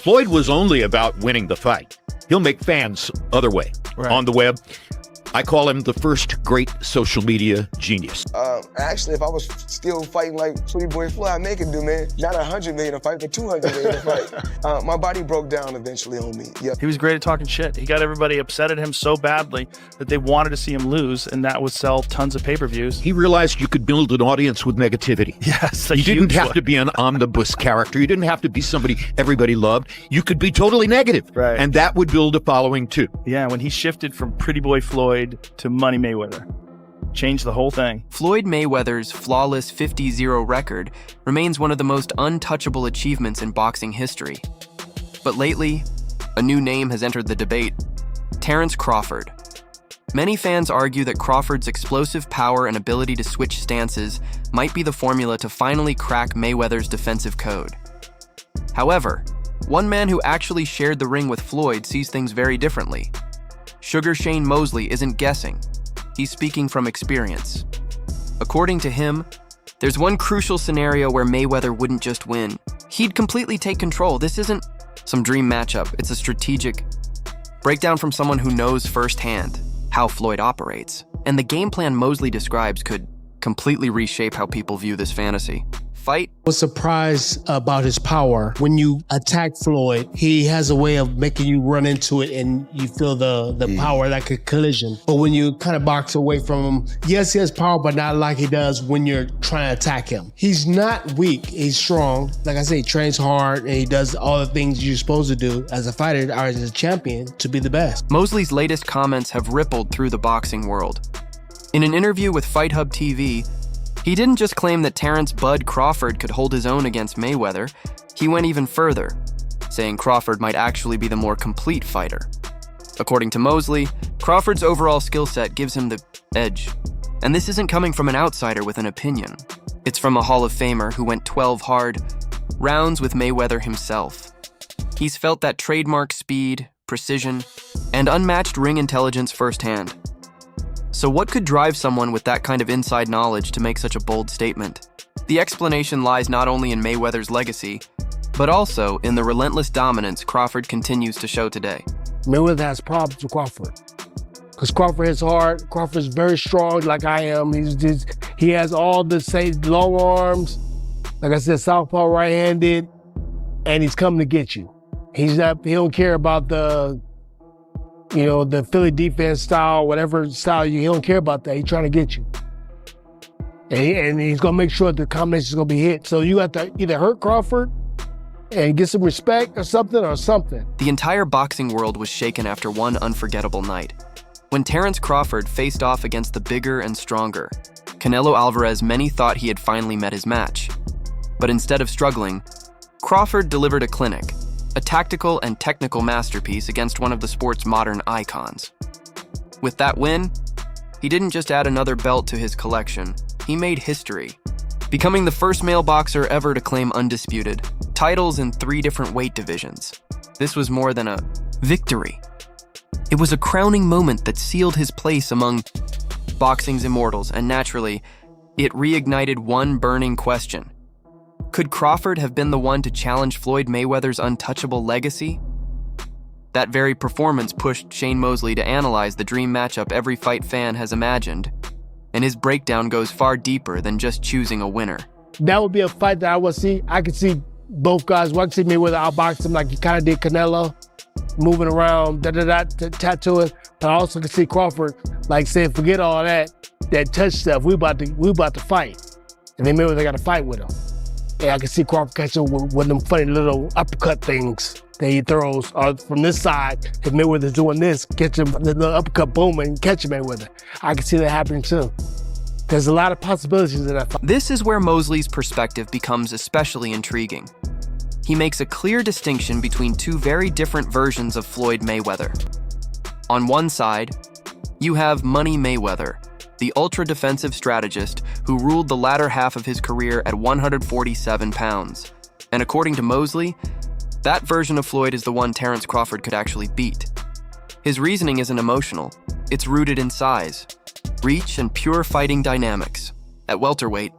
Floyd was only about winning the fight. He'll make fans other way. Right. On the web, I call him the first great social media genius. Actually, if I was still fighting like Boy Floyd, I'd make it do, man. Not 100 million a fight, but 200 million a fight. My body broke down eventually on me. Yep. He was great at talking shit. He got everybody upset at him so badly that they wanted to see him lose, and that would sell tons of pay-per-views. He realized you could build an audience with negativity. Yes, you didn't have to be an omnibus character. You didn't have to be somebody everybody loved. You could be totally negative. Right. And that would build a following too. Yeah, when he shifted from Pretty Boy Floyd to Money Mayweather, changed the whole thing. Floyd Mayweather's flawless 50-0 record remains one of the most untouchable achievements in boxing history. But lately, a new name has entered the debate: Terence Crawford. Many fans argue that Crawford's explosive power and ability to switch stances might be the formula to finally crack Mayweather's defensive code. However, one man who actually shared the ring with Floyd sees things very differently. Sugar Shane Mosley isn't guessing. He's speaking from experience. According to him, there's one crucial scenario where Mayweather wouldn't just win. He'd completely take control. This isn't some dream matchup. It's a strategic breakdown from someone who knows firsthand how Floyd operates. And the game plan Mosley describes could completely reshape how people view this fantasy. Fight. I was surprised about his power. When you attack Floyd, he has a way of making you run into it and you feel the power, like a collision. But when you kind of box away from him, yes, he has power, but not like he does when you're trying to attack him. He's not weak, he's strong. Like I say, he trains hard and he does all the things you're supposed to do as a fighter or as a champion to be the best. Mosley's latest comments have rippled through the boxing world. In an interview with Fight Hub TV, he didn't just claim that Terence "Bud" Crawford could hold his own against Mayweather. He went even further, saying Crawford might actually be the more complete fighter. According to Mosley, Crawford's overall skill set gives him the edge. And this isn't coming from an outsider with an opinion. It's from a Hall of Famer who went 12 hard rounds with Mayweather himself. He's felt that trademark speed, precision, and unmatched ring intelligence firsthand. So what could drive someone with that kind of inside knowledge to make such a bold statement? The explanation lies not only in Mayweather's legacy, but also in the relentless dominance Crawford continues to show today. Mayweather has problems with Crawford. Because Crawford hits hard, Crawford's very strong like I am. He has all the same long arms, like I said, southpaw right-handed, and he's coming to get you. He don't care about the Philly defense style, whatever style he don't care about that. He's trying to get you. And he's going to make sure the combination's going to be hit. So you have to either hurt Crawford and get some respect or something. The entire boxing world was shaken after one unforgettable night. When Terence Crawford faced off against the bigger and stronger Canelo Álvarez, many thought he had finally met his match. But instead of struggling, Crawford delivered a clinic, a tactical and technical masterpiece against one of the sport's modern icons. With that win, he didn't just add another belt to his collection, he made history, becoming the first male boxer ever to claim undisputed titles in 3 different weight divisions. This was more than a victory. It was a crowning moment that sealed his place among boxing's immortals, and naturally, it reignited one burning question. Could Crawford have been the one to challenge Floyd Mayweather's untouchable legacy? That very performance pushed Shane Mosley to analyze the dream matchup every fight fan has imagined, and his breakdown goes far deeper than just choosing a winner. That would be a fight that I would see. I could see both guys. I could see Mayweather outbox him like he kind of did Canelo, moving around, tattoo it. But I also could see Crawford like saying, forget all that touch stuff. We about to fight. And then Mayweather got to fight with him. Yeah, I can see Crawford catching with them funny little uppercut things that he throws from this side. If Mayweather's doing this, catch him, the little uppercut, boom, and catch Mayweather. I can see that happening too. There's a lot of possibilities in that fight. This is where Mosley's perspective becomes especially intriguing. He makes a clear distinction between 2 very different versions of Floyd Mayweather. On one side, you have Money Mayweather, the ultra-defensive strategist who ruled the latter half of his career at 147 pounds. And according to Mosley, that version of Floyd is the one Terence Crawford could actually beat. His reasoning isn't emotional. It's rooted in size, reach, and pure fighting dynamics. At welterweight,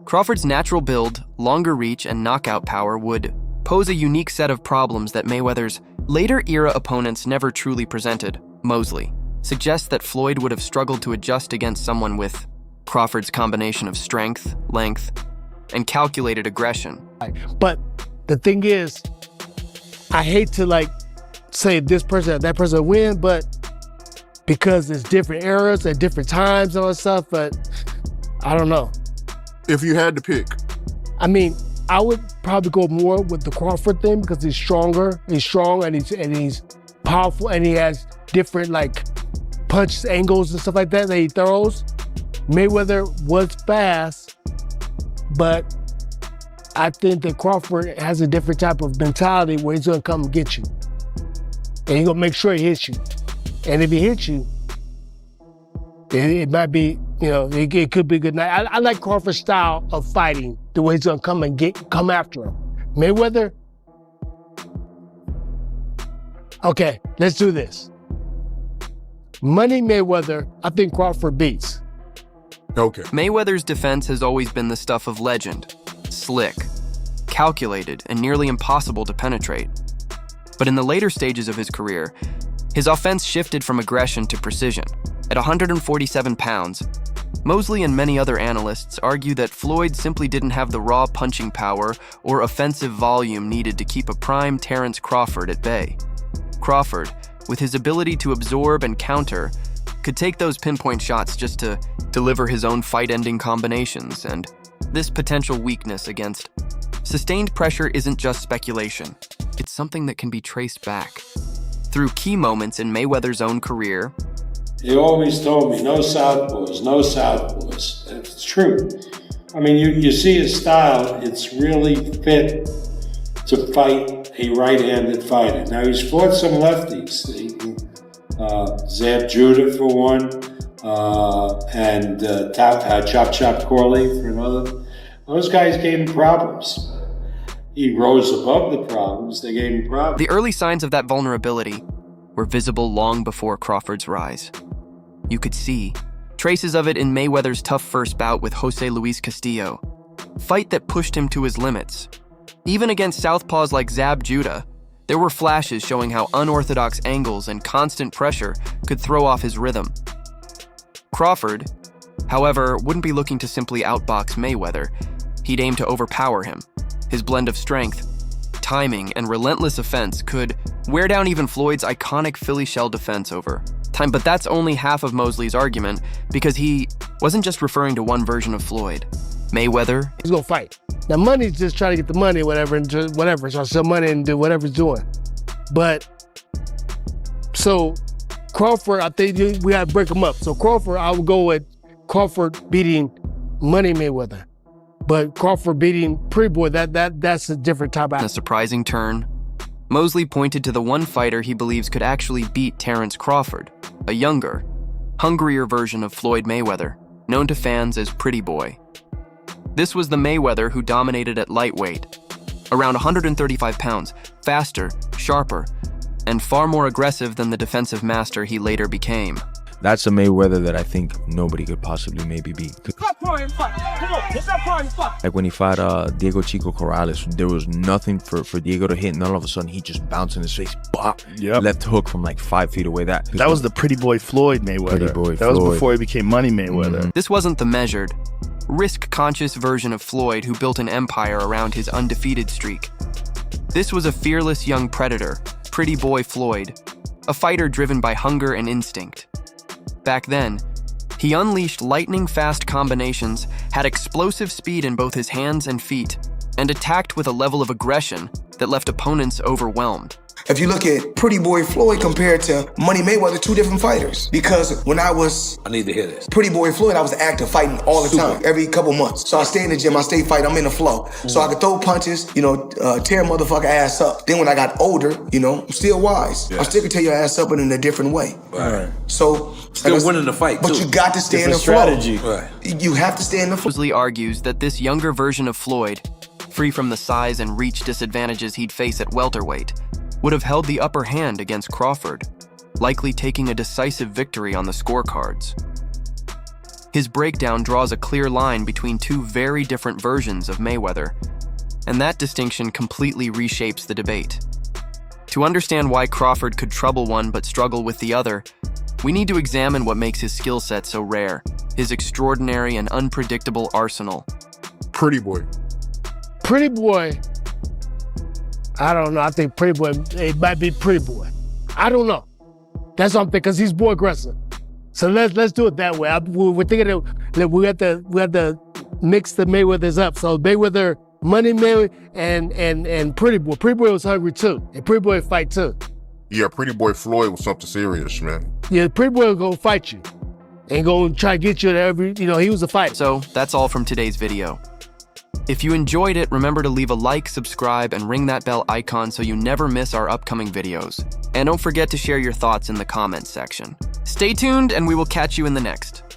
Crawford's natural build, longer reach, and knockout power would pose a unique set of problems that Mayweather's later-era opponents never truly presented. Mosley suggests that Floyd would have struggled to adjust against someone with Crawford's combination of strength, length, and calculated aggression. But the thing is, I hate to say this person, that person win, but because it's different eras at different times and all that stuff, but I don't know. If you had to pick. I mean, I would probably go more with the Crawford thing because he's stronger. He's strong and he's powerful and he has different punch angles and stuff like that he throws. Mayweather was fast, but I think that Crawford has a different type of mentality where he's gonna come and get you. And he's gonna make sure he hits you. And if he hits you, it might be, it could be a good night. I like Crawford's style of fighting, the way he's gonna come after him. Mayweather, okay, let's do this. Money Mayweather, I think Crawford beats. Okay. Mayweather's defense has always been the stuff of legend. Slick, calculated, and nearly impossible to penetrate. But in the later stages of his career, his offense shifted from aggression to precision. At 147 pounds, Mosley and many other analysts argue that Floyd simply didn't have the raw punching power or offensive volume needed to keep a prime Terence Crawford at bay. Crawford, with his ability to absorb and counter, could take those pinpoint shots just to deliver his own fight-ending combinations, and this potential weakness against sustained pressure isn't just speculation. It's something that can be traced back through key moments in Mayweather's own career. He always told me, no southpaws, no southpaws. It's true. I mean, you see his style, it's really fit to fight a right-handed fighter. Now, he's fought some lefties. Zab Judah for one, and Chop Chop Corley for another. Those guys gave him problems. He rose above the problems, they gave him problems. The early signs of that vulnerability were visible long before Crawford's rise. You could see traces of it in Mayweather's tough first bout with Jose Luis Castillo, fight that pushed him to his limits. Even against southpaws like Zab Judah, there were flashes showing how unorthodox angles and constant pressure could throw off his rhythm. Crawford, however, wouldn't be looking to simply outbox Mayweather. He'd aim to overpower him. His blend of strength, timing, and relentless offense could wear down even Floyd's iconic Philly shell defense over time. But that's only half of Mosley's argument, because he wasn't just referring to one version of Floyd. Mayweather, he's gonna fight. Now, Money's just trying to get the money, whatever, so I'll sell money and do whatever he's doing. But, so Crawford, I think we gotta break him up. So Crawford, I would go with Crawford beating Money Mayweather. But Crawford beating Pretty Boy, that's a different type of... In a surprising turn, Mosley pointed to the one fighter he believes could actually beat Terence Crawford, a younger, hungrier version of Floyd Mayweather, known to fans as Pretty Boy. This was the Mayweather who dominated at lightweight, around 135 pounds, faster, sharper, and far more aggressive than the defensive master he later became. That's a Mayweather that I think nobody could possibly maybe beat. Like when he fought Diego Chico Corrales, there was nothing for Diego to hit, and all of a sudden he just bounced in his face, bop, left hook from 5 feet away. That was the Pretty Boy Floyd Mayweather. Pretty Boy that was Floyd. Before he became Money Mayweather. This wasn't the measured, risk-conscious version of Floyd who built an empire around his undefeated streak. This was a fearless young predator, Pretty Boy Floyd, a fighter driven by hunger and instinct. Back then, he unleashed lightning-fast combinations, had explosive speed in both his hands and feet, and attacked with a level of aggression that left opponents overwhelmed. If you look at Pretty Boy Floyd compared to Money Mayweather, two different fighters. Because when I need to hear this. Pretty Boy Floyd, I was active, fighting all the time, every couple months. So I stay in the gym, I stay fighting, I'm in the flow. So I could throw punches, tear a motherfucker ass up. Then when I got older, I'm still wise. I still can tear your ass up, but in a different way. Right. So still winning the fight, but too. You got to stay in the strategy. flow. Right. You have to stay in the flow. Mosley argues that this younger version of Floyd, free from the size and reach disadvantages he'd face at welterweight, would have held the upper hand against Crawford, likely taking a decisive victory on the scorecards. His breakdown draws a clear line between two very different versions of Mayweather, and that distinction completely reshapes the debate. To understand why Crawford could trouble one but struggle with the other, we need to examine what makes his skill set so rare, his extraordinary and unpredictable arsenal. Pretty boy. Pretty boy. I don't know. I think Pretty Boy, it might be Pretty Boy. I don't know. That's what I'm thinking, because he's more aggressive. So let's do it that way. We're thinking that we have to mix the Mayweathers up. So Mayweather, Money Mayweather, and Pretty Boy. Pretty Boy was hungry too, and Pretty Boy fight too. Yeah, Pretty Boy Floyd was something serious, man. Yeah, Pretty Boy will go fight you, and go and try to get you at every. He was a fighter. So that's all from today's video. If you enjoyed it, remember to leave a like, subscribe, and ring that bell icon so you never miss our upcoming videos. And don't forget to share your thoughts in the comments section. Stay tuned, and we will catch you in the next.